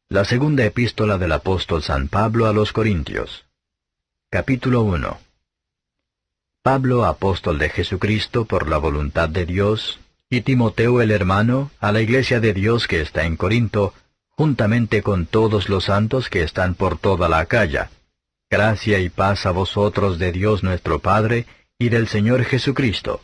La segunda epístola del apóstol San Pablo a los Corintios. Capítulo 1. Pablo, apóstol de Jesucristo por la voluntad de Dios, y Timoteo el hermano, a la iglesia de Dios que está en Corinto, juntamente con todos los santos que están por toda la Acaya. Gracia y paz a vosotros de Dios nuestro Padre y del Señor Jesucristo.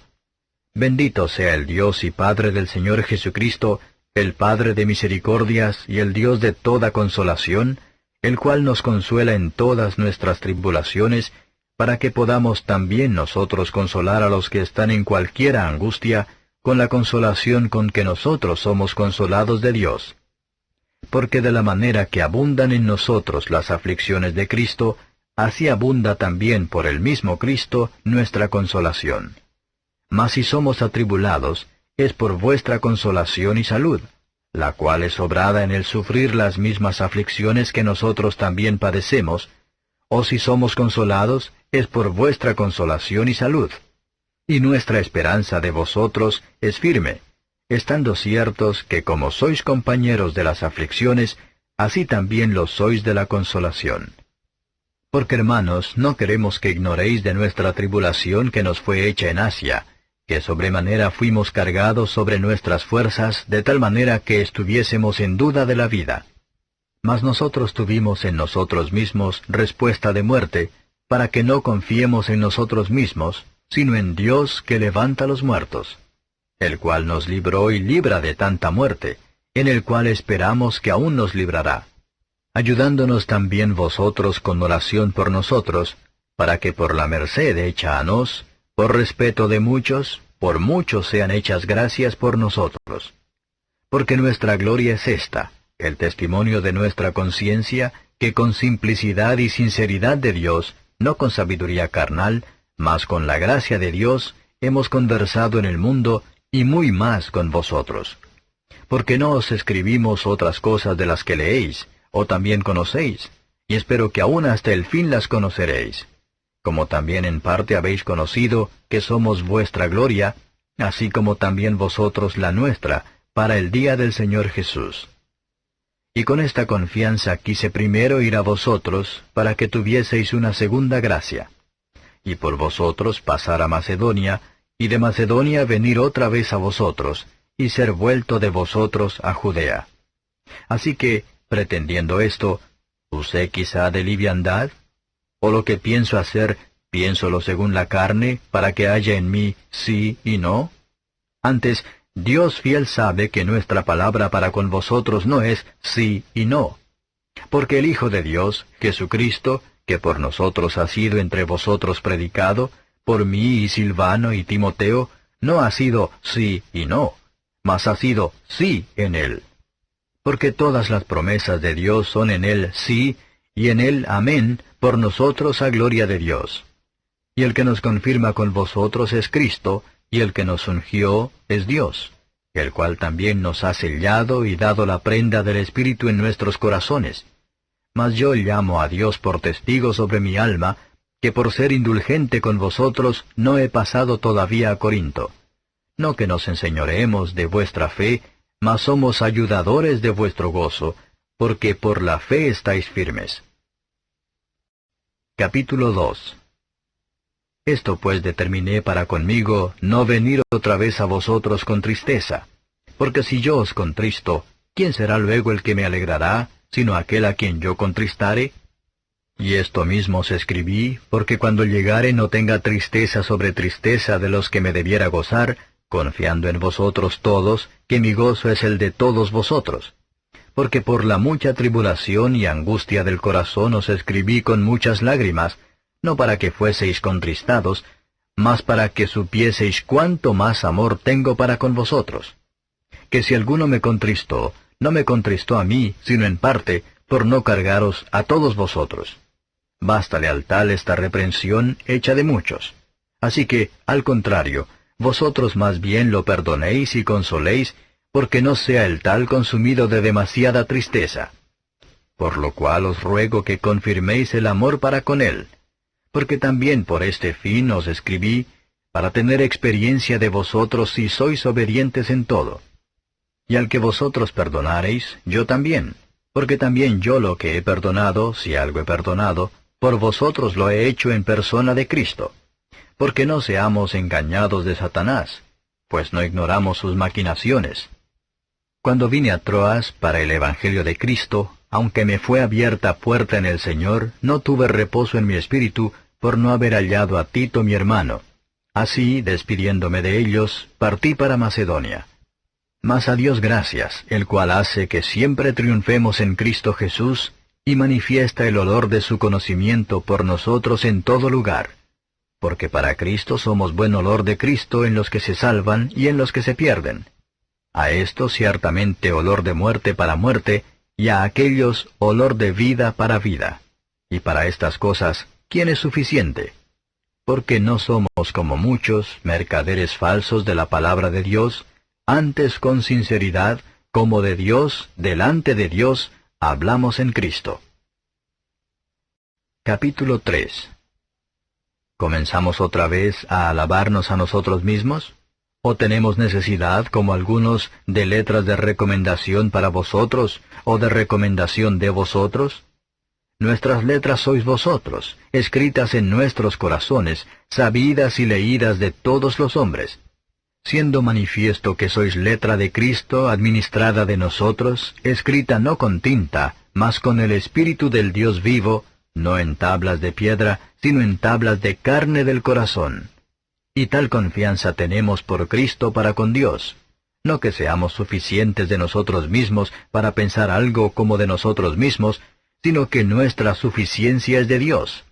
Bendito sea el Dios y Padre del Señor Jesucristo, el Padre de misericordias y el Dios de toda consolación, el cual nos consuela en todas nuestras tribulaciones, para que podamos también nosotros consolar a los que están en cualquiera angustia, con la consolación con que nosotros somos consolados de Dios. Porque de la manera que abundan en nosotros las aflicciones de Cristo, así abunda también por el mismo Cristo nuestra consolación. Mas si somos atribulados, es por vuestra consolación y salud, la cual es obrada en el sufrir las mismas aflicciones que nosotros también padecemos, o si somos consolados, es por vuestra consolación y salud. Y nuestra esperanza de vosotros es firme, estando ciertos que como sois compañeros de las aflicciones, así también lo sois de la consolación. Porque hermanos, no queremos que ignoréis de nuestra tribulación que nos fue hecha en Asia, que sobremanera fuimos cargados sobre nuestras fuerzas, de tal manera que estuviésemos en duda de la vida. Mas nosotros tuvimos en nosotros mismos respuesta de muerte, para que no confiemos en nosotros mismos, sino en Dios que levanta los muertos, el cual nos libró y libra de tanta muerte, en el cual esperamos que aún nos librará, ayudándonos también vosotros con oración por nosotros, para que por la merced hecha a nos, por respeto de muchos, por muchos sean hechas gracias por nosotros. Porque nuestra gloria es esta, el testimonio de nuestra conciencia, que con simplicidad y sinceridad de Dios, no con sabiduría carnal, mas con la gracia de Dios, hemos conversado en el mundo, y muy más con vosotros. Porque no os escribimos otras cosas de las que leéis, o también conocéis, y espero que aún hasta el fin las conoceréis. Como también en parte habéis conocido que somos vuestra gloria, así como también vosotros la nuestra, para el día del Señor Jesús. Y con esta confianza quise primero ir a vosotros, para que tuvieseis una segunda gracia, y por vosotros pasar a Macedonia, y de Macedonia venir otra vez a vosotros, y ser vuelto de vosotros a Judea. Así que, pretendiendo esto, ¿usé quizá de liviandad? ¿O lo que pienso hacer, piénsolo según la carne, para que haya en mí sí y no? Antes, Dios fiel sabe que nuestra palabra para con vosotros no es sí y no. Porque el Hijo de Dios, Jesucristo, que por nosotros ha sido entre vosotros predicado, por mí y Silvano y Timoteo, no ha sido sí y no, mas ha sido sí en él. Porque todas las promesas de Dios son en él sí, y en él amén, por nosotros a gloria de Dios. Y el que nos confirma con vosotros es Cristo, y el que nos ungió es Dios, el cual también nos ha sellado y dado la prenda del Espíritu en nuestros corazones. Mas yo llamo a Dios por testigo sobre mi alma, que por ser indulgente con vosotros no he pasado todavía a Corinto. No que nos enseñoreemos de vuestra fe, mas somos ayudadores de vuestro gozo, porque por la fe estáis firmes. Capítulo 2. Esto pues determiné para conmigo no venir otra vez a vosotros con tristeza, porque si yo os contristo, ¿quién será luego el que me alegrará, sino aquel a quien yo contristare? Y esto mismo os escribí, porque cuando llegare no tenga tristeza sobre tristeza de los que me debiera gozar, confiando en vosotros todos, que mi gozo es el de todos vosotros. Porque por la mucha tribulación y angustia del corazón os escribí con muchas lágrimas, no para que fueseis contristados, mas para que supieseis cuánto más amor tengo para con vosotros. Que si alguno me contristó, no me contristó a mí, sino en parte, por no cargaros a todos vosotros. Bástale al tal esta reprensión hecha de muchos. Así que, al contrario, vosotros más bien lo perdonéis y consoléis, porque no sea el tal consumido de demasiada tristeza. Por lo cual os ruego que confirméis el amor para con él, porque también por este fin os escribí, para tener experiencia de vosotros si sois obedientes en todo. Y al que vosotros perdonareis, yo también. Porque también yo lo que he perdonado, si algo he perdonado, por vosotros lo he hecho en persona de Cristo. Porque no seamos engañados de Satanás, pues no ignoramos sus maquinaciones. Cuando vine a Troas para el Evangelio de Cristo, aunque me fue abierta puerta en el Señor, no tuve reposo en mi espíritu por no haber hallado a Tito mi hermano. Así, despidiéndome de ellos, partí para Macedonia. Mas a Dios gracias, el cual hace que siempre triunfemos en Cristo Jesús, y manifiesta el olor de su conocimiento por nosotros en todo lugar. Porque para Cristo somos buen olor de Cristo en los que se salvan y en los que se pierden. A estos ciertamente olor de muerte para muerte, y a aquellos olor de vida para vida. Y para estas cosas, ¿quién es suficiente? Porque no somos como muchos, mercaderes falsos de la palabra de Dios, antes con sinceridad, como de Dios, delante de Dios, hablamos en Cristo. Capítulo 3. ¿Comenzamos otra vez a alabarnos a nosotros mismos? ¿O tenemos necesidad, como algunos, de letras de recomendación para vosotros, o de recomendación de vosotros? Nuestras letras sois vosotros, escritas en nuestros corazones, sabidas y leídas de todos los hombres, siendo manifiesto que sois letra de Cristo, administrada de nosotros, escrita no con tinta, mas con el Espíritu del Dios vivo, no en tablas de piedra, sino en tablas de carne del corazón. Y tal confianza tenemos por Cristo para con Dios, no que seamos suficientes de nosotros mismos para pensar algo como de nosotros mismos, sino que nuestra suficiencia es de Dios,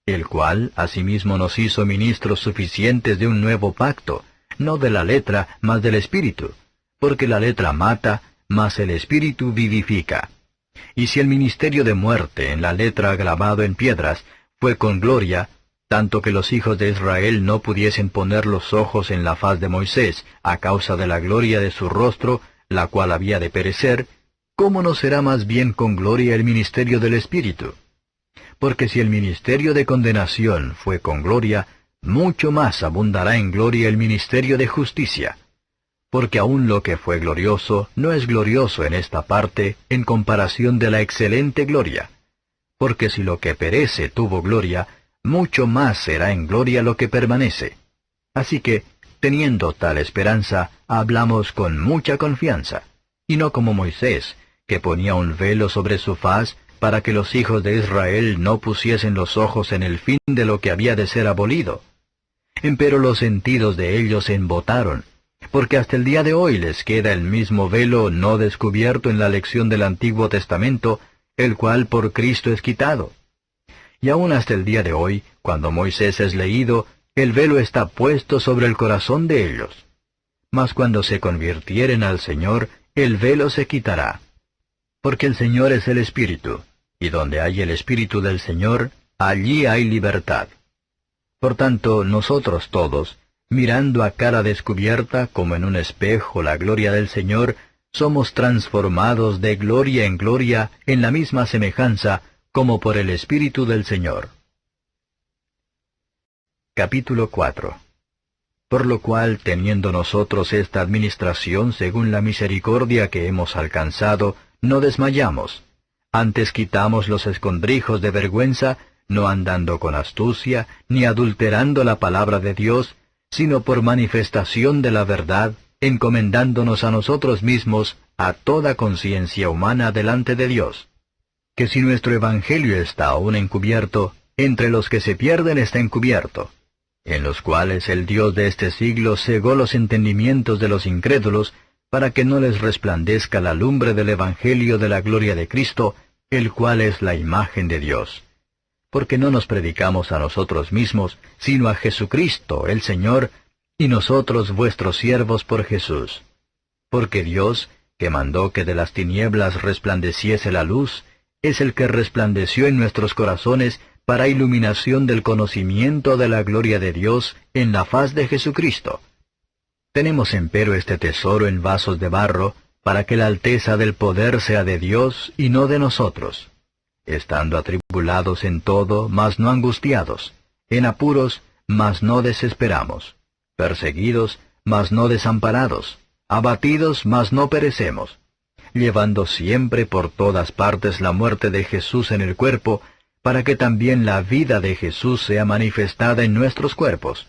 el cual asimismo nos hizo ministros suficientes de un nuevo pacto, no de la letra, mas del Espíritu, porque la letra mata, mas el Espíritu vivifica. Y si el ministerio de muerte en la letra grabado en piedras fue con gloria, tanto que los hijos de Israel no pudiesen poner los ojos en la faz de Moisés a causa de la gloria de su rostro, la cual había de perecer, ¿cómo no será más bien con gloria el ministerio del Espíritu? Porque si el ministerio de condenación fue con gloria, mucho más abundará en gloria el ministerio de justicia. Porque aun lo que fue glorioso no es glorioso en esta parte en comparación de la excelente gloria. Porque si lo que perece tuvo gloria, mucho más será en gloria lo que permanece. Así que, teniendo tal esperanza, hablamos con mucha confianza, y no como Moisés, que ponía un velo sobre su faz, para que los hijos de Israel no pusiesen los ojos en el fin de lo que había de ser abolido. Empero los sentidos de ellos se embotaron, porque hasta el día de hoy les queda el mismo velo no descubierto en la lección del Antiguo Testamento, el cual por Cristo es quitado. Y aún hasta el día de hoy, cuando Moisés es leído, el velo está puesto sobre el corazón de ellos. Mas cuando se convirtieren al Señor, el velo se quitará. Porque el Señor es el Espíritu, y donde hay el Espíritu del Señor, allí hay libertad. Por tanto, nosotros todos, mirando a cara descubierta como en un espejo la gloria del Señor, somos transformados de gloria en gloria en la misma semejanza como por el Espíritu del Señor. Capítulo 4. Por lo cual, teniendo nosotros esta administración según la misericordia que hemos alcanzado, no desmayamos. Antes quitamos los escondrijos de vergüenza, no andando con astucia, ni adulterando la palabra de Dios, sino por manifestación de la verdad, encomendándonos a nosotros mismos a toda conciencia humana delante de Dios. Que si nuestro evangelio está aún encubierto, entre los que se pierden está encubierto, en los cuales el Dios de este siglo cegó los entendimientos de los incrédulos, para que no les resplandezca la lumbre del evangelio de la gloria de Cristo, el cual es la imagen de Dios. Porque no nos predicamos a nosotros mismos, sino a Jesucristo, el Señor, y nosotros vuestros siervos por Jesús. Porque Dios, que mandó que de las tinieblas resplandeciese la luz, es el que resplandeció en nuestros corazones para iluminación del conocimiento de la gloria de Dios en la faz de Jesucristo. Tenemos empero este tesoro en vasos de barro, para que la alteza del poder sea de Dios y no de nosotros, estando atribulados en todo, mas no angustiados, en apuros, mas no desesperamos, perseguidos, mas no desamparados, abatidos, mas no perecemos, llevando siempre por todas partes la muerte de Jesús en el cuerpo, para que también la vida de Jesús sea manifestada en nuestros cuerpos.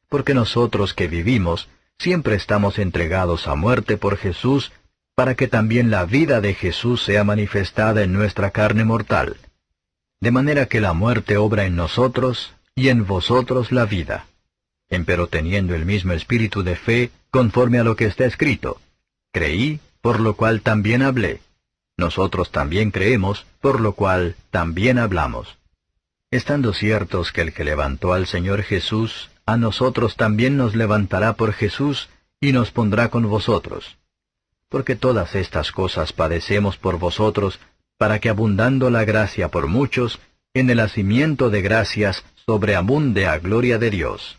Porque nosotros que vivimos, siempre estamos entregados a muerte por Jesús, para que también la vida de Jesús sea manifestada en nuestra carne mortal. De manera que la muerte obra en nosotros, y en vosotros la vida. Empero teniendo el mismo espíritu de fe, conforme a lo que está escrito: creí, por lo cual también hablé. Nosotros también creemos, por lo cual también hablamos. Estando ciertos que el que levantó al Señor Jesús, a nosotros también nos levantará por Jesús, y nos pondrá con vosotros. Porque todas estas cosas padecemos por vosotros, para que abundando la gracia por muchos, en el hacimiento de gracias sobreabunde a gloria de Dios.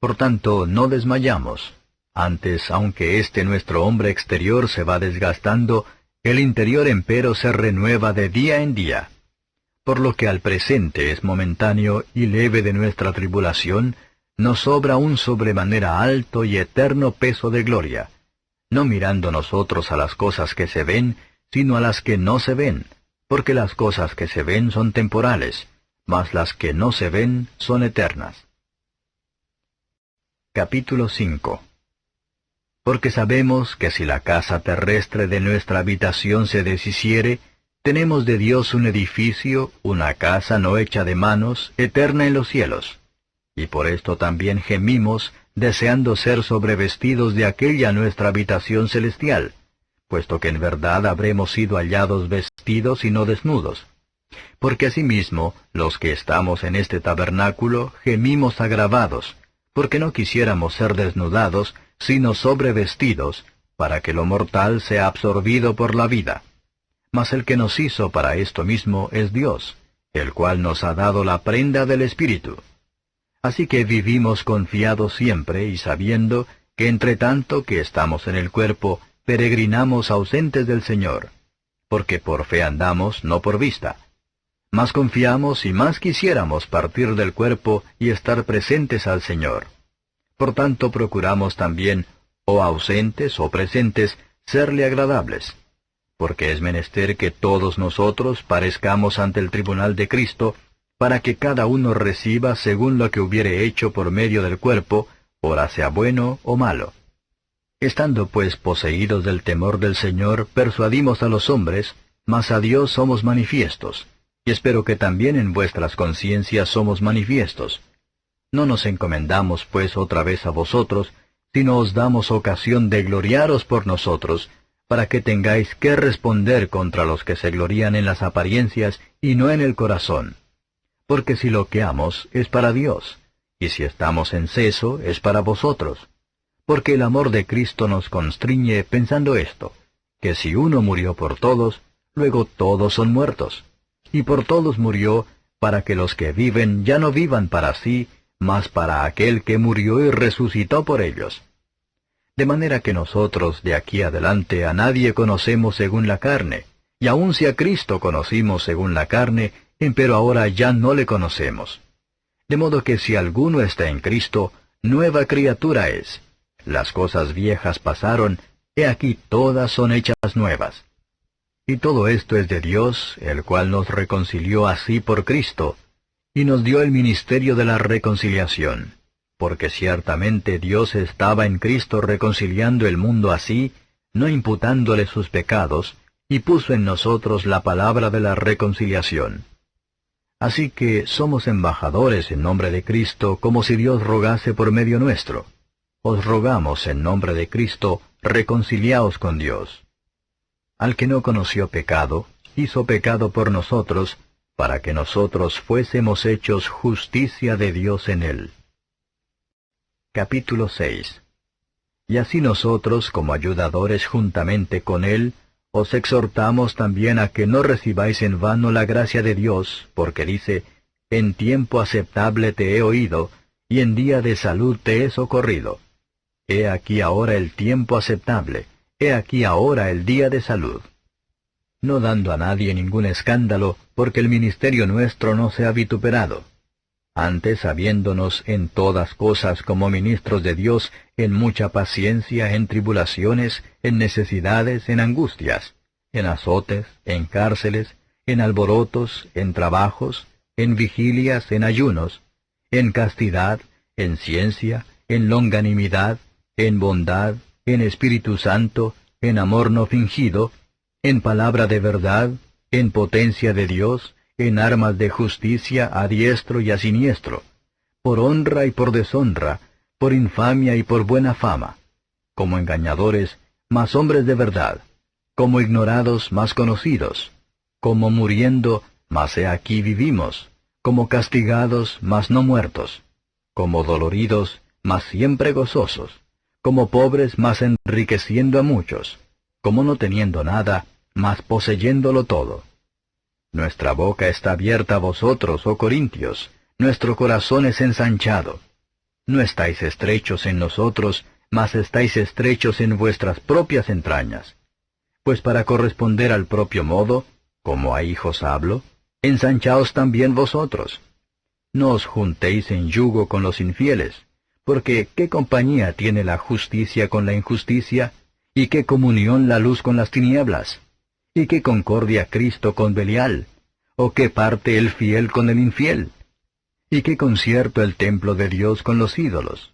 Por tanto, no desmayamos. Antes, aunque este nuestro hombre exterior se va desgastando, el interior empero se renueva de día en día. Por lo que al presente es momentáneo y leve de nuestra tribulación, nos sobra un sobremanera alto y eterno peso de gloria, no mirando nosotros a las cosas que se ven, sino a las que no se ven, porque las cosas que se ven son temporales, mas las que no se ven son eternas. Capítulo 5. Porque sabemos que si la casa terrestre de nuestra habitación se deshiciere, tenemos de Dios un edificio, una casa no hecha de manos, eterna en los cielos. Y por esto también gemimos, deseando ser sobrevestidos de aquella nuestra habitación celestial, puesto que en verdad habremos sido hallados vestidos y no desnudos. Porque asimismo, los que estamos en este tabernáculo gemimos agravados, porque no quisiéramos ser desnudados, sino sobrevestidos, para que lo mortal sea absorbido por la vida. Mas el que nos hizo para esto mismo es Dios, el cual nos ha dado la prenda del Espíritu. Así que vivimos confiados siempre y sabiendo que entre tanto que estamos en el cuerpo, peregrinamos ausentes del Señor, porque por fe andamos, no por vista. Más confiamos y más quisiéramos partir del cuerpo y estar presentes al Señor. Por tanto procuramos también, o ausentes o presentes, serle agradables, porque es menester que todos nosotros parezcamos ante el tribunal de Cristo, para que cada uno reciba según lo que hubiere hecho por medio del cuerpo, ora sea bueno o malo. Estando pues poseídos del temor del Señor, persuadimos a los hombres, mas a Dios somos manifiestos, y espero que también en vuestras conciencias somos manifiestos. No nos encomendamos pues otra vez a vosotros, sino os damos ocasión de gloriaros por nosotros, para que tengáis que responder contra los que se glorían en las apariencias y no en el corazón. Porque si lo que amos es para Dios, y si estamos en seso es para vosotros. Porque el amor de Cristo nos constriñe pensando esto, que si uno murió por todos, luego todos son muertos. Y por todos murió, para que los que viven ya no vivan para sí, mas para aquel que murió y resucitó por ellos. De manera que nosotros de aquí adelante a nadie conocemos según la carne, y aun si a Cristo conocimos según la carne, empero ahora ya no le conocemos. De modo que si alguno está en Cristo, nueva criatura es. Las cosas viejas pasaron, he aquí todas son hechas nuevas. Y todo esto es de Dios, el cual nos reconcilió así por Cristo, y nos dio el ministerio de la reconciliación, porque ciertamente Dios estaba en Cristo reconciliando el mundo así, no imputándole sus pecados, y puso en nosotros la palabra de la reconciliación. Así que somos embajadores en nombre de Cristo, como si Dios rogase por medio nuestro. Os rogamos en nombre de Cristo, reconciliaos con Dios. Al que no conoció pecado, hizo pecado por nosotros, para que nosotros fuésemos hechos justicia de Dios en él. Capítulo 6. Y así nosotros, como ayudadores juntamente con él, os exhortamos también a que no recibáis en vano la gracia de Dios, porque dice, en tiempo aceptable te he oído, y en día de salud te he socorrido. He aquí ahora el tiempo aceptable, he aquí ahora el día de salud. No dando a nadie ningún escándalo, porque el ministerio nuestro no sea vituperado. antes habiéndonos en todas cosas como ministros de Dios, en mucha paciencia, en tribulaciones, en necesidades, en angustias, en azotes, en cárceles, en alborotos, en trabajos, en vigilias, en ayunos, en castidad, en ciencia, en longanimidad, en bondad, en Espíritu Santo, en amor no fingido, en palabra de verdad, en potencia de Dios, en armas de justicia a diestro y a siniestro, por honra y por deshonra, por infamia y por buena fama, como engañadores, mas hombres de verdad, como ignorados, mas conocidos, como muriendo, mas he aquí vivimos, como castigados, mas no muertos, como doloridos, mas siempre gozosos, como pobres, mas enriqueciendo a muchos, como no teniendo nada, mas poseyéndolo todo. Nuestra boca está abierta a vosotros, oh Corintios, nuestro corazón es ensanchado. No estáis estrechos en nosotros, mas estáis estrechos en vuestras propias entrañas. Pues para corresponder al propio modo, como a hijos hablo, ensanchaos también vosotros. No os juntéis en yugo con los infieles, porque ¿qué compañía tiene la justicia con la injusticia? ¿Y qué comunión la luz con las tinieblas? ¿Y qué concordia Cristo con Belial? ¿O qué parte el fiel con el infiel? ¿Y qué concierto el templo de Dios con los ídolos?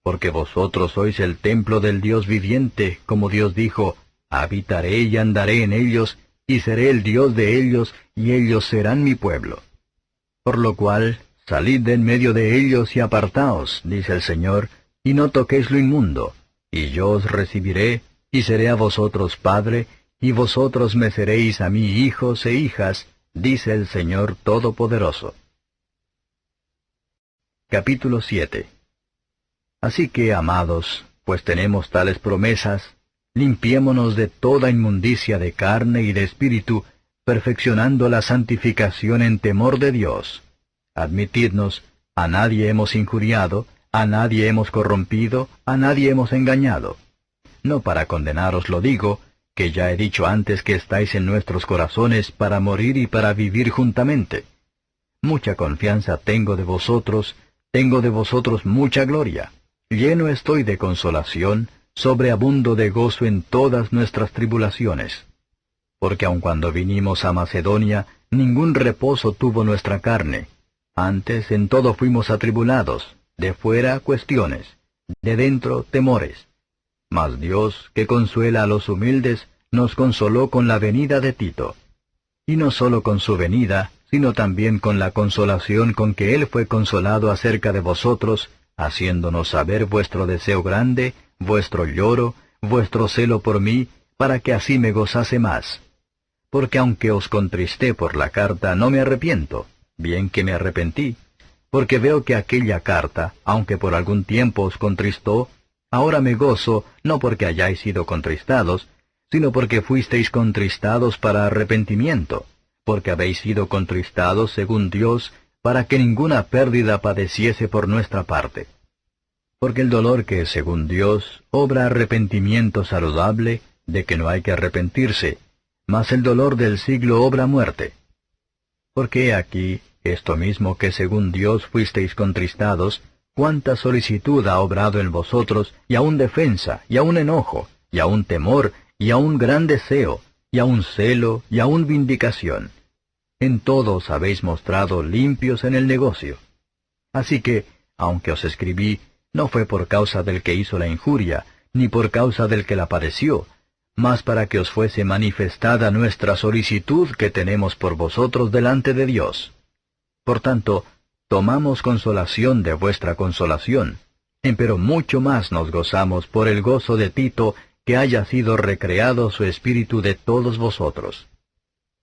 Porque vosotros sois el templo del Dios viviente, como Dios dijo, habitaré y andaré en ellos, y seré el Dios de ellos, y ellos serán mi pueblo. Por lo cual, salid de en medio de ellos y apartaos, dice el Señor, y no toquéis lo inmundo, y yo os recibiré, y seré a vosotros padre, y vosotros me seréis a mí hijos e hijas, dice el Señor Todopoderoso. Capítulo 7. Así que, amados, pues tenemos tales promesas, limpiémonos de toda inmundicia de carne y de espíritu, perfeccionando la santificación en temor de Dios. Admitidnos, a nadie hemos injuriado, a nadie hemos corrompido, a nadie hemos engañado. No para condenaros lo digo, que ya he dicho antes que estáis en nuestros corazones para morir y para vivir juntamente. Mucha confianza tengo de vosotros mucha gloria. Lleno estoy de consolación, sobreabundo de gozo en todas nuestras tribulaciones. Porque aun cuando vinimos a Macedonia, ningún reposo tuvo nuestra carne. Antes en todo fuimos atribulados, de fuera cuestiones, de dentro temores. Mas Dios, que consuela a los humildes, nos consoló con la venida de Tito. Y no sólo con su venida, sino también con la consolación con que él fue consolado acerca de vosotros, haciéndonos saber vuestro deseo grande, vuestro lloro, vuestro celo por mí, para que así me gozase más. Porque aunque os contristé por la carta, no me arrepiento, bien que me arrepentí, porque veo que aquella carta, aunque por algún tiempo os contristó, ahora me gozo, no porque hayáis sido contristados, sino porque fuisteis contristados para arrepentimiento, porque habéis sido contristados según Dios, para que ninguna pérdida padeciese por nuestra parte. Porque el dolor que es según Dios obra arrepentimiento saludable, de que no hay que arrepentirse, mas el dolor del siglo obra muerte. Porque he aquí, esto mismo que según Dios fuisteis contristados, cuánta solicitud ha obrado en vosotros, y aun defensa, y aun enojo, y aun temor, y aun gran deseo, y aun celo, y aun vindicación. En todo os habéis mostrado limpios en el negocio. Así que, aunque os escribí, no fue por causa del que hizo la injuria, ni por causa del que la padeció, mas para que os fuese manifestada nuestra solicitud que tenemos por vosotros delante de Dios. Por tanto, tomamos consolación de vuestra consolación, empero mucho más nos gozamos por el gozo de Tito, que haya sido recreado su espíritu de todos vosotros.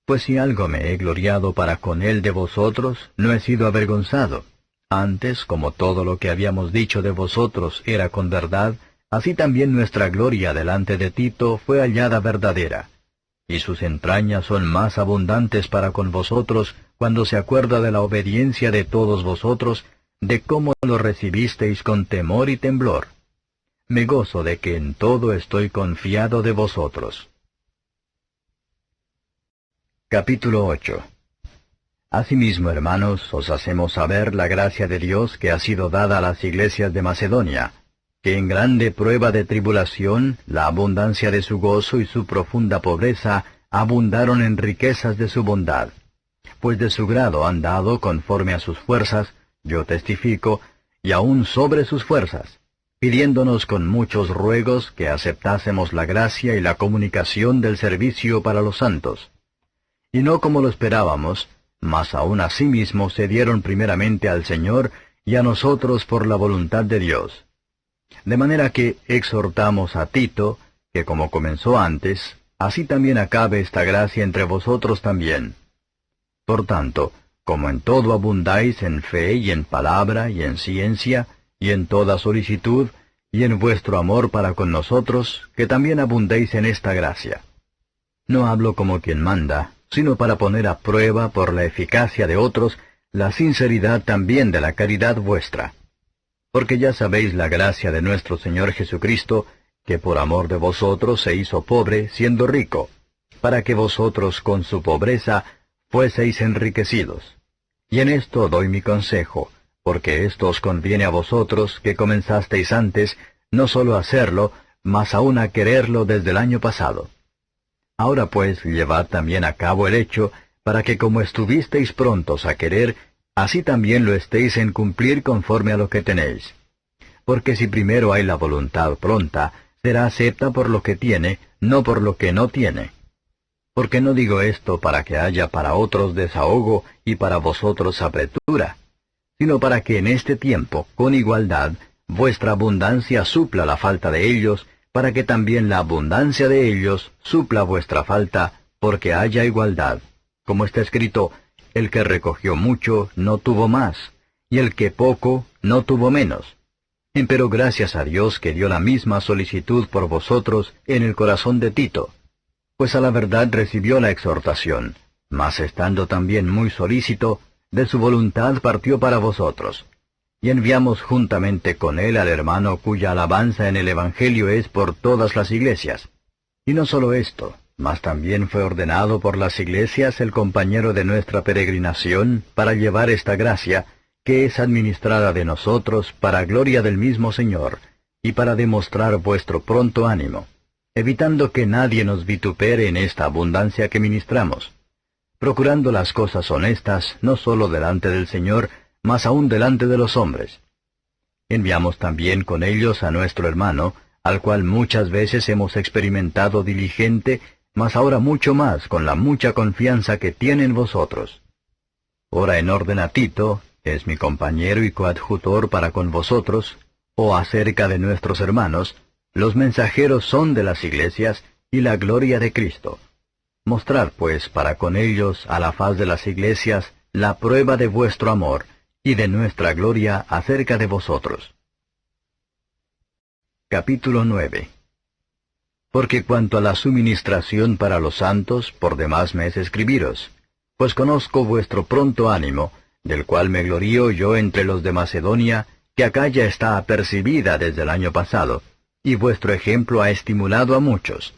Pues si algo me he gloriado para con él de vosotros, no he sido avergonzado. Antes, como todo lo que habíamos dicho de vosotros era con verdad, así también nuestra gloria delante de Tito fue hallada verdadera. Y sus entrañas son más abundantes para con vosotros, cuando se acuerda de la obediencia de todos vosotros, de cómo lo recibisteis con temor y temblor. Me gozo de que en todo estoy confiado de vosotros. Capítulo 8. Asimismo, hermanos, os hacemos saber la gracia de Dios que ha sido dada a las iglesias de Macedonia, que en grande prueba de tribulación, la abundancia de su gozo y su profunda pobreza abundaron en riquezas de su bondad. Pues de su grado han dado conforme a sus fuerzas, yo testifico, y aún sobre sus fuerzas, pidiéndonos con muchos ruegos que aceptásemos la gracia y la comunicación del servicio para los santos. Y no como lo esperábamos, mas aún asimismo se dieron primeramente al Señor y a nosotros por la voluntad de Dios. De manera que exhortamos a Tito, que como comenzó antes, así también acabe esta gracia entre vosotros también. Por tanto, como en todo abundáis en fe y en palabra y en ciencia, y en toda solicitud, y en vuestro amor para con nosotros, que también abundéis en esta gracia. No hablo como quien manda, sino para poner a prueba por la eficacia de otros la sinceridad también de la caridad vuestra. Porque ya sabéis la gracia de nuestro Señor Jesucristo, que por amor de vosotros se hizo pobre, siendo rico, para que vosotros con su pobreza fueseis enriquecidos. Y en esto doy mi consejo, porque esto os conviene a vosotros que comenzasteis antes, no sólo a hacerlo, mas aún a quererlo desde el año pasado. Ahora pues llevad también a cabo el hecho, para que como estuvisteis prontos a querer, así también lo estéis en cumplir conforme a lo que tenéis. Porque si primero hay la voluntad pronta, será acepta por lo que tiene, no por lo que no tiene. Porque no digo esto para que haya para otros desahogo y para vosotros apretura, sino para que en este tiempo, con igualdad, vuestra abundancia supla la falta de ellos, para que también la abundancia de ellos supla vuestra falta, porque haya igualdad. Como está escrito, el que recogió mucho no tuvo más, y el que poco no tuvo menos. Empero gracias a Dios que dio la misma solicitud por vosotros en el corazón de Tito, pues a la verdad recibió la exhortación, mas estando también muy solícito, de su voluntad partió para vosotros. Y enviamos juntamente con él al hermano cuya alabanza en el Evangelio es por todas las iglesias. Y no solo esto, mas también fue ordenado por las iglesias el compañero de nuestra peregrinación para llevar esta gracia, que es administrada de nosotros para gloria del mismo Señor, y para demostrar vuestro pronto ánimo, evitando que nadie nos vitupere en esta abundancia que ministramos, procurando las cosas honestas no sólo delante del Señor, mas aún delante de los hombres. Enviamos también con ellos a nuestro hermano, al cual muchas veces hemos experimentado diligente, mas ahora mucho más con la mucha confianza que tiene en vosotros. Ora en orden a Tito, es mi compañero y coadjutor para con vosotros, o acerca de nuestros hermanos, los mensajeros son de las iglesias y la gloria de Cristo. Mostrad pues para con ellos a la faz de las iglesias la prueba de vuestro amor, y de nuestra gloria acerca de vosotros. Capítulo 9. Porque cuanto a la suministración para los santos, por demás me es escribiros, pues conozco vuestro pronto ánimo, del cual me glorío yo entre los de Macedonia, que acá ya está apercibida desde el año pasado, y vuestro ejemplo ha estimulado a muchos.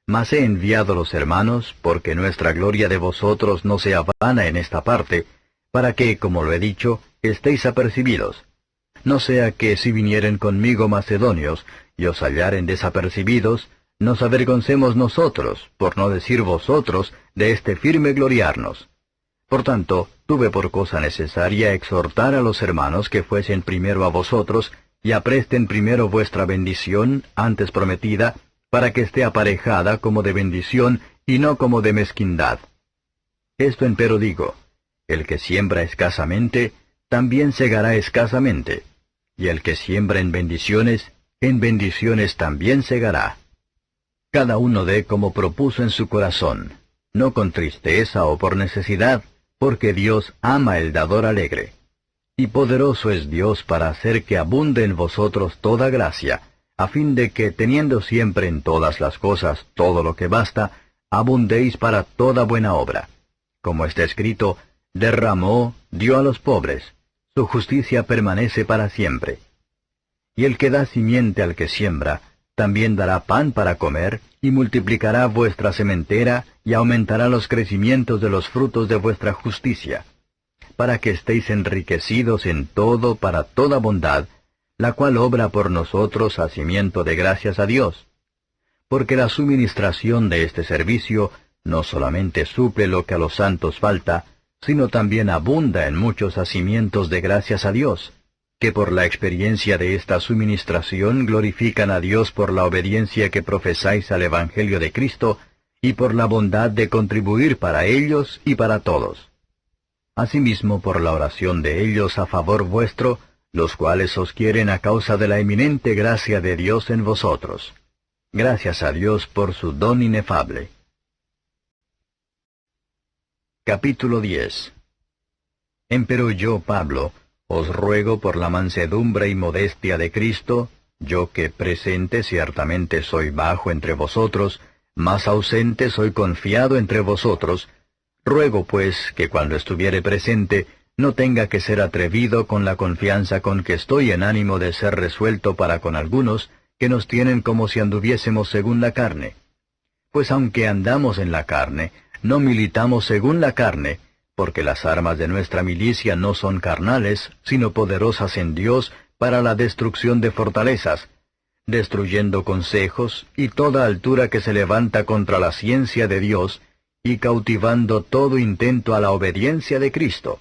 Mas he enviado los hermanos, porque nuestra gloria de vosotros no sea vana en esta parte, para que, como lo he dicho, estéis apercibidos. No sea que si vinieren conmigo macedonios, y os hallaren desapercibidos, nos avergoncemos nosotros, por no decir vosotros, de este firme gloriarnos. Por tanto, tuve por cosa necesaria exhortar a los hermanos que fuesen primero a vosotros, y apresten primero vuestra bendición, antes prometida, para que esté aparejada como de bendición, y no como de mezquindad. Esto empero digo, el que siembra escasamente, también segará escasamente, y el que siembra en bendiciones también segará. Cada uno dé como propuso en su corazón, no con tristeza o por necesidad, porque Dios ama el dador alegre. Y poderoso es Dios para hacer que abunde en vosotros toda gracia, a fin de que, teniendo siempre en todas las cosas todo lo que basta, abundéis para toda buena obra. Como está escrito, derramó, dio a los pobres, su justicia permanece para siempre. Y el que da simiente al que siembra, también dará pan para comer, y multiplicará vuestra sementera, y aumentará los crecimientos de los frutos de vuestra justicia, para que estéis enriquecidos en todo para toda bondad, la cual obra por nosotros hacimiento de gracias a Dios. Porque la suministración de este servicio no solamente suple lo que a los santos falta, sino también abunda en muchos hacimientos de gracias a Dios, que por la experiencia de esta suministración glorifican a Dios por la obediencia que profesáis al Evangelio de Cristo, y por la bondad de contribuir para ellos y para todos. Asimismo por la oración de ellos a favor vuestro, los cuales os quieren a causa de la eminente gracia de Dios en vosotros. Gracias a Dios por su don inefable. Capítulo 10. Empero yo, Pablo, os ruego por la mansedumbre y modestia de Cristo, yo que presente ciertamente soy bajo entre vosotros, mas ausente soy confiado entre vosotros, ruego pues que cuando estuviere presente no tenga que ser atrevido con la confianza con que estoy en ánimo de ser resuelto para con algunos que nos tienen como si anduviésemos según la carne. Pues aunque andamos en la carne, no militamos según la carne, porque las armas de nuestra milicia no son carnales, sino poderosas en Dios para la destrucción de fortalezas, destruyendo consejos y toda altura que se levanta contra la ciencia de Dios, y cautivando todo intento a la obediencia de Cristo,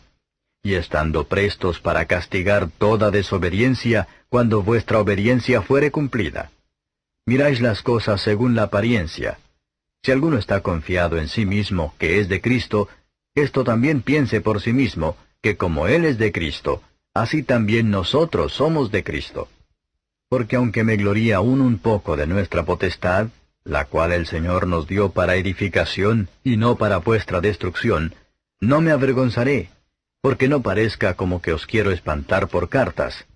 y estando prestos para castigar toda desobediencia cuando vuestra obediencia fuere cumplida. Miráis las cosas según la apariencia. Si alguno está confiado en sí mismo que es de Cristo, esto también piense por sí mismo, que como Él es de Cristo, así también nosotros somos de Cristo. Porque aunque me gloría aún un poco de nuestra potestad, la cual el Señor nos dio para edificación y no para vuestra destrucción, no me avergonzaré, porque no parezca como que os quiero espantar por cartas.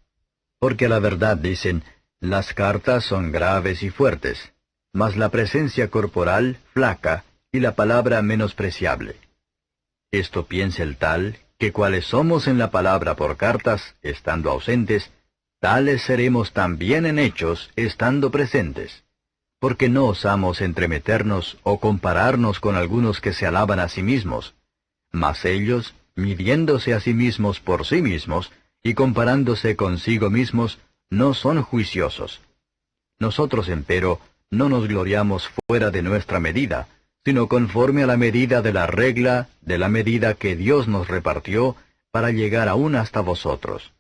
Porque a la verdad dicen, las cartas son graves y fuertes, mas la presencia corporal flaca y la palabra menospreciable. Esto piensa el tal, que cuales somos en la palabra por cartas, estando ausentes, tales seremos también en hechos, estando presentes. Porque no osamos entremeternos o compararnos con algunos que se alaban a sí mismos, mas ellos, midiéndose a sí mismos por sí mismos, y comparándose consigo mismos, no son juiciosos. Nosotros, empero, no nos gloriamos fuera de nuestra medida, sino conforme a la medida de la regla, de la medida que Dios nos repartió, para llegar aún hasta vosotros.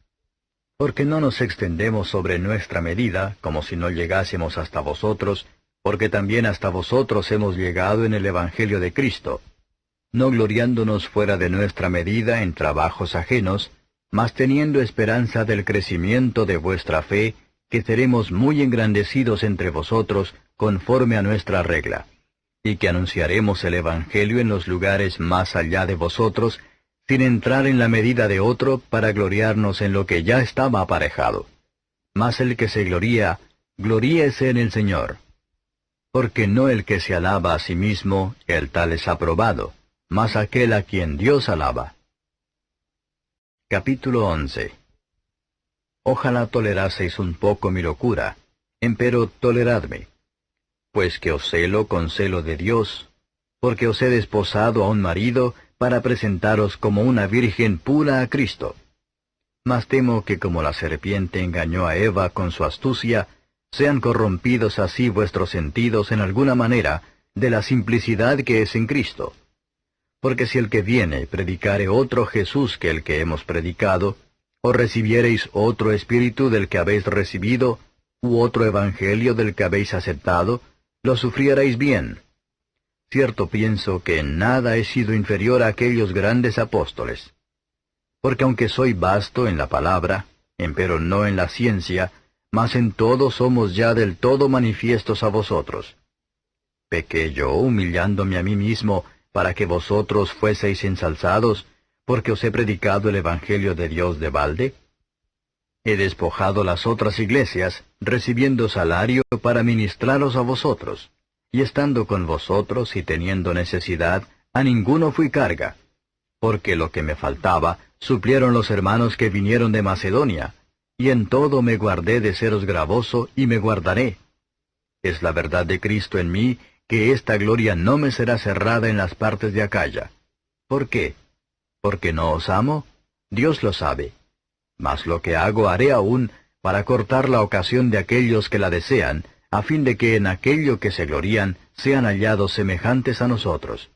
Porque no nos extendemos sobre nuestra medida, como si no llegásemos hasta vosotros, porque también hasta vosotros hemos llegado en el Evangelio de Cristo, no gloriándonos fuera de nuestra medida en trabajos ajenos, mas teniendo esperanza del crecimiento de vuestra fe, que seremos muy engrandecidos entre vosotros, conforme a nuestra regla, y que anunciaremos el Evangelio en los lugares más allá de vosotros, sin entrar en la medida de otro para gloriarnos en lo que ya estaba aparejado. Mas el que se gloría, gloríese en el Señor. Porque no el que se alaba a sí mismo, el tal es aprobado, mas aquel a quien Dios alaba. Capítulo 11. Ojalá toleraseis un poco mi locura, empero toleradme. Pues que os celo con celo de Dios, porque os he desposado a un marido, para presentaros como una virgen pura a Cristo. Mas temo que como la serpiente engañó a Eva con su astucia, sean corrompidos así vuestros sentidos en alguna manera de la simplicidad que es en Cristo. Porque si el que viene predicare otro Jesús que el que hemos predicado, o recibiereis otro espíritu del que habéis recibido, u otro evangelio del que habéis aceptado, lo sufrierais bien. Cierto pienso que en nada he sido inferior a aquellos grandes apóstoles. Porque aunque soy vasto en la palabra, empero no en la ciencia, mas en todo somos ya del todo manifiestos a vosotros. ¿Pequé yo humillándome a mí mismo para que vosotros fueseis ensalzados, porque os he predicado el Evangelio de Dios de balde? He despojado las otras iglesias, recibiendo salario para ministraros a vosotros. Y estando con vosotros y teniendo necesidad, a ninguno fui carga, porque lo que me faltaba suplieron los hermanos que vinieron de Macedonia, y en todo me guardé de seros gravoso y me guardaré. Es la verdad de Cristo en mí, que esta gloria no me será cerrada en las partes de Acaya. ¿Por qué? ¿Porque no os amo? Dios lo sabe. Mas lo que hago haré aún para cortar la ocasión de aquellos que la desean, a fin de que en aquello que se glorían sean hallados semejantes a nosotros.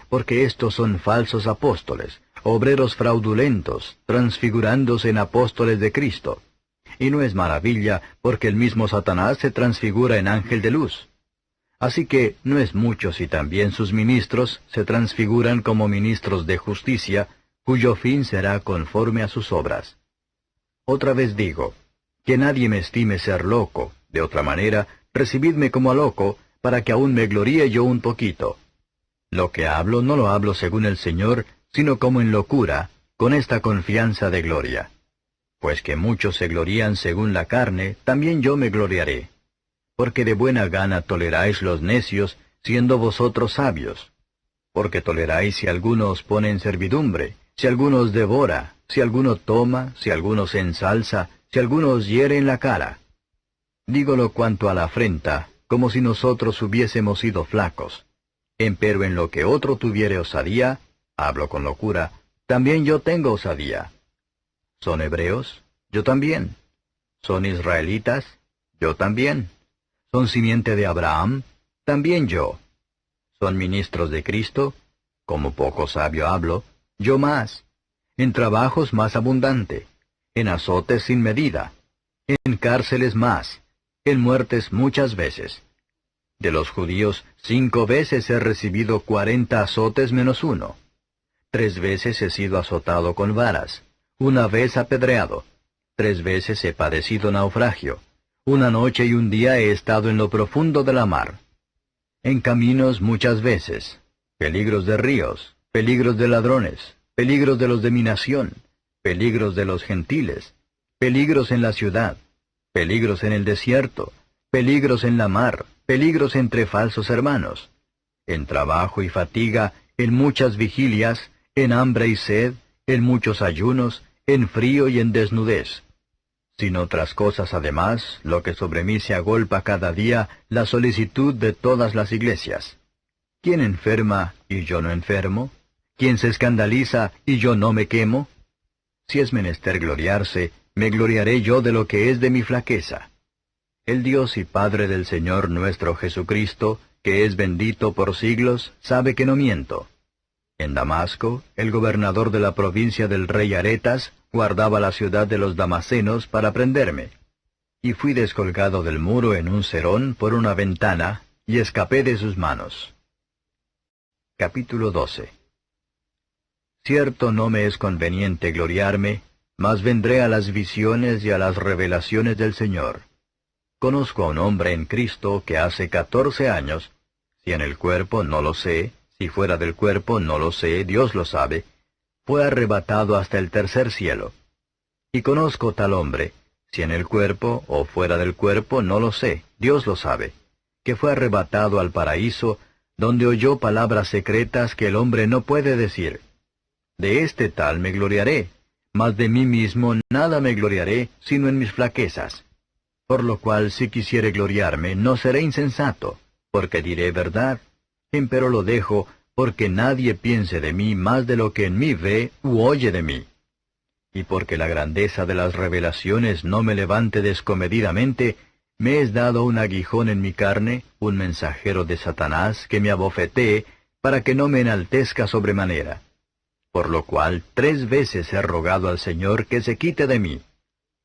Porque estos son falsos apóstoles, obreros fraudulentos, transfigurándose en apóstoles de Cristo. Y no es maravilla, porque el mismo Satanás se transfigura en ángel de luz. Así que no es mucho si también sus ministros se transfiguran como ministros de justicia, cuyo fin será conforme a sus obras. Otra vez digo, que nadie me estime ser loco, de otra manera, recibidme como a loco, para que aún me gloríe yo un poquito. Lo que hablo no lo hablo según el Señor, sino como en locura, con esta confianza de gloria. Pues que muchos se glorían según la carne, también yo me gloriaré. Porque de buena gana toleráis los necios, siendo vosotros sabios. Porque toleráis si alguno os pone en servidumbre, si alguno os devora, si alguno toma, si alguno se ensalza, si alguno os hiere en la cara. Dígolo cuanto a la afrenta, como si nosotros hubiésemos sido flacos. Empero en lo que otro tuviere osadía, hablo con locura, también yo tengo osadía. ¿Son hebreos? Yo también. ¿Son israelitas? Yo también. ¿Son simiente de Abraham? También yo. ¿Son ministros de Cristo? Como poco sabio hablo, yo más. En trabajos más abundante. En azotes sin medida. En cárceles más. En muertes muchas veces. De los judíos 5 veces he recibido 40 azotes menos 1. 3 veces he sido azotado con varas. 1 vez apedreado. 3 veces he padecido naufragio. 1 noche y 1 día he estado en lo profundo de la mar. En caminos muchas veces. Peligros de ríos, peligros de ladrones, peligros de los de mi nación, peligros de los gentiles, peligros en la ciudad, peligros en el desierto, peligros en la mar, peligros entre falsos hermanos, en trabajo y fatiga, en muchas vigilias, en hambre y sed, en muchos ayunos, en frío y en desnudez. Sin otras cosas además, lo que sobre mí se agolpa cada día, la solicitud de todas las iglesias. ¿Quién enferma y yo no enfermo? ¿Quién se escandaliza y yo no me quemo? Si es menester gloriarse, me gloriaré yo de lo que es de mi flaqueza. El Dios y Padre del Señor nuestro Jesucristo, que es bendito por siglos, sabe que no miento. En Damasco, el gobernador de la provincia del rey Aretas guardaba la ciudad de los damasenos para prenderme. Y fui descolgado del muro en un serón por una ventana, y escapé de sus manos. Capítulo 12. Cierto no me es conveniente gloriarme, mas vendré a las visiones y a las revelaciones del Señor. Conozco a un hombre en Cristo que hace 14 años, si en el cuerpo no lo sé, si fuera del cuerpo no lo sé, Dios lo sabe, fue arrebatado hasta el tercer cielo. Y conozco tal hombre, si en el cuerpo o fuera del cuerpo no lo sé, Dios lo sabe, que fue arrebatado al paraíso, donde oyó palabras secretas que el hombre no puede decir. De este tal me gloriaré, mas de mí mismo nada me gloriaré, sino en mis flaquezas. Por lo cual si quisiere gloriarme, no seré insensato, porque diré verdad, empero lo dejo, porque nadie piense de mí más de lo que en mí ve u oye de mí. Y porque la grandeza de las revelaciones no me levante descomedidamente, me es dado un aguijón en mi carne, un mensajero de Satanás que me abofetee, para que no me enaltezca sobremanera. Por lo cual 3 veces he rogado al Señor que se quite de mí.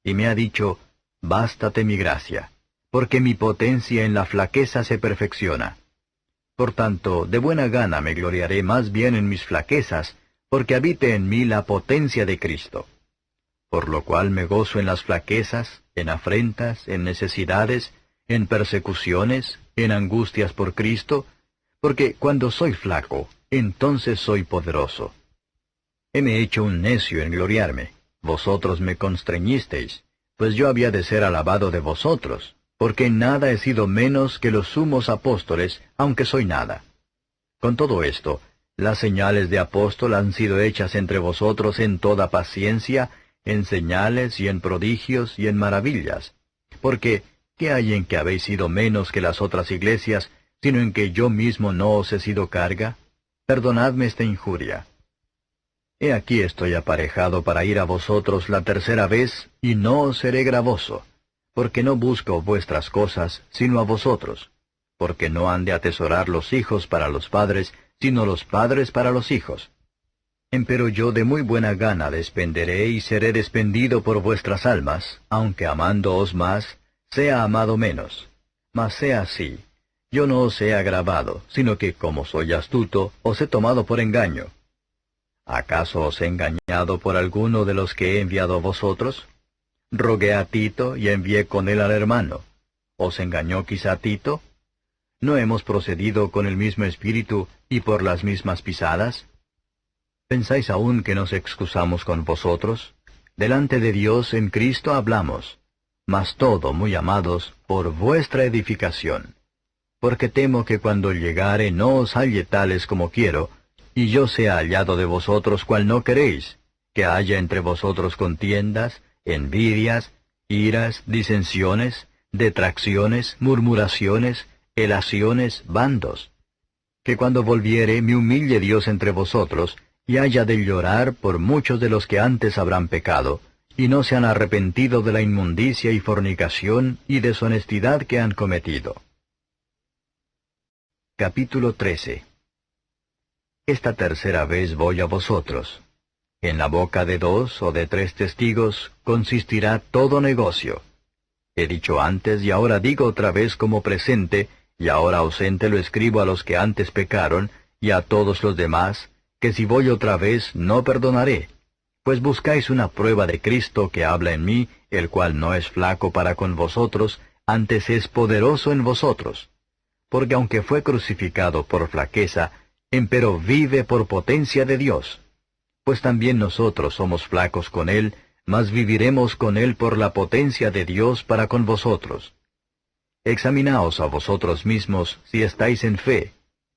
Y me ha dicho, bástate mi gracia, porque mi potencia en la flaqueza se perfecciona. Por tanto, de buena gana me gloriaré más bien en mis flaquezas, porque habite en mí la potencia de Cristo. Por lo cual me gozo en las flaquezas, en afrentas, en necesidades, en persecuciones, en angustias por Cristo, porque cuando soy flaco, entonces soy poderoso. Heme hecho un necio en gloriarme, vosotros me constreñisteis, pues yo había de ser alabado de vosotros, porque en nada he sido menos que los sumos apóstoles, aunque soy nada. Con todo esto, las señales de apóstol han sido hechas entre vosotros en toda paciencia, en señales y en prodigios y en maravillas. Porque, ¿qué hay en que habéis sido menos que las otras iglesias, sino en que yo mismo no os he sido carga? Perdonadme esta injuria. He aquí estoy aparejado para ir a vosotros la tercera vez, y no os seré gravoso, porque no busco vuestras cosas, sino a vosotros, porque no han de atesorar los hijos para los padres, sino los padres para los hijos. Empero yo de muy buena gana despenderé y seré despendido por vuestras almas, aunque amándoos más, sea amado menos. Mas sea así. Yo no os he agravado, sino que, como soy astuto, os he tomado por engaño. ¿Acaso os he engañado por alguno de los que he enviado a vosotros? Rogué a Tito y envié con él al hermano. ¿Os engañó quizá Tito? ¿No hemos procedido con el mismo espíritu y por las mismas pisadas? ¿Pensáis aún que nos excusamos con vosotros? Delante de Dios en Cristo hablamos, mas todo, muy amados, por vuestra edificación. Porque temo que cuando llegare no os halle tales como quiero, y yo sea hallado de vosotros cual no queréis, que haya entre vosotros contiendas, envidias, iras, disensiones, detracciones, murmuraciones, elaciones, bandos. Que cuando volviere me humille Dios entre vosotros, y haya de llorar por muchos de los que antes habrán pecado, y no se han arrepentido de la inmundicia y fornicación y deshonestidad que han cometido. Capítulo 13. Esta tercera vez voy a vosotros. En la boca de 2 o de 3 testigos consistirá todo negocio. He dicho antes y ahora digo otra vez como presente, y ahora ausente lo escribo a los que antes pecaron, y a todos los demás, que si voy otra vez no perdonaré. Pues buscáis una prueba de Cristo que habla en mí, el cual no es flaco para con vosotros, antes es poderoso en vosotros. Porque aunque fue crucificado por flaqueza, empero vive por potencia de Dios. Pues también nosotros somos flacos con él, mas viviremos con él por la potencia de Dios para con vosotros. Examinaos a vosotros mismos si estáis en fe,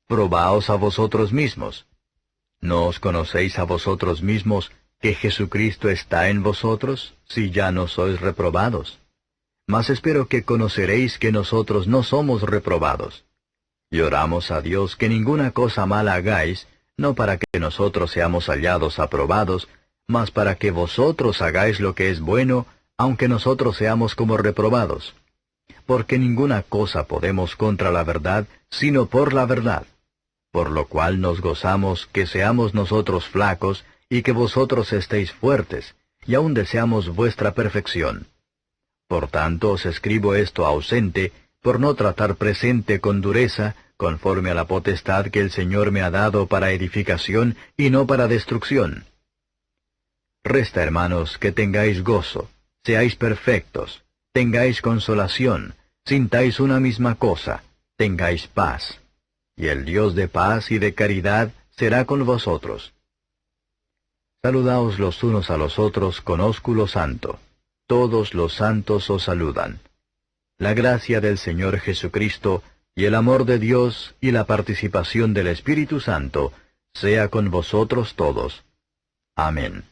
probaos a vosotros mismos. ¿No os conocéis a vosotros mismos que Jesucristo está en vosotros, si ya no sois reprobados? Mas espero que conoceréis que nosotros no somos reprobados. Y oramos a Dios que ninguna cosa mala hagáis, no para que nosotros seamos hallados aprobados, mas para que vosotros hagáis lo que es bueno, aunque nosotros seamos como reprobados. Porque ninguna cosa podemos contra la verdad, sino por la verdad. Por lo cual nos gozamos que seamos nosotros flacos, y que vosotros estéis fuertes, y aun deseamos vuestra perfección. Por tanto os escribo esto ausente, por no tratar presente con dureza, conforme a la potestad que el Señor me ha dado para edificación y no para destrucción. Resta, hermanos, que tengáis gozo, seáis perfectos, tengáis consolación, sintáis una misma cosa, tengáis paz. Y el Dios de paz y de caridad será con vosotros. Saludaos los unos a los otros con ósculo santo. Todos los santos os saludan. La gracia del Señor Jesucristo, y el amor de Dios, y la participación del Espíritu Santo, sea con vosotros todos. Amén.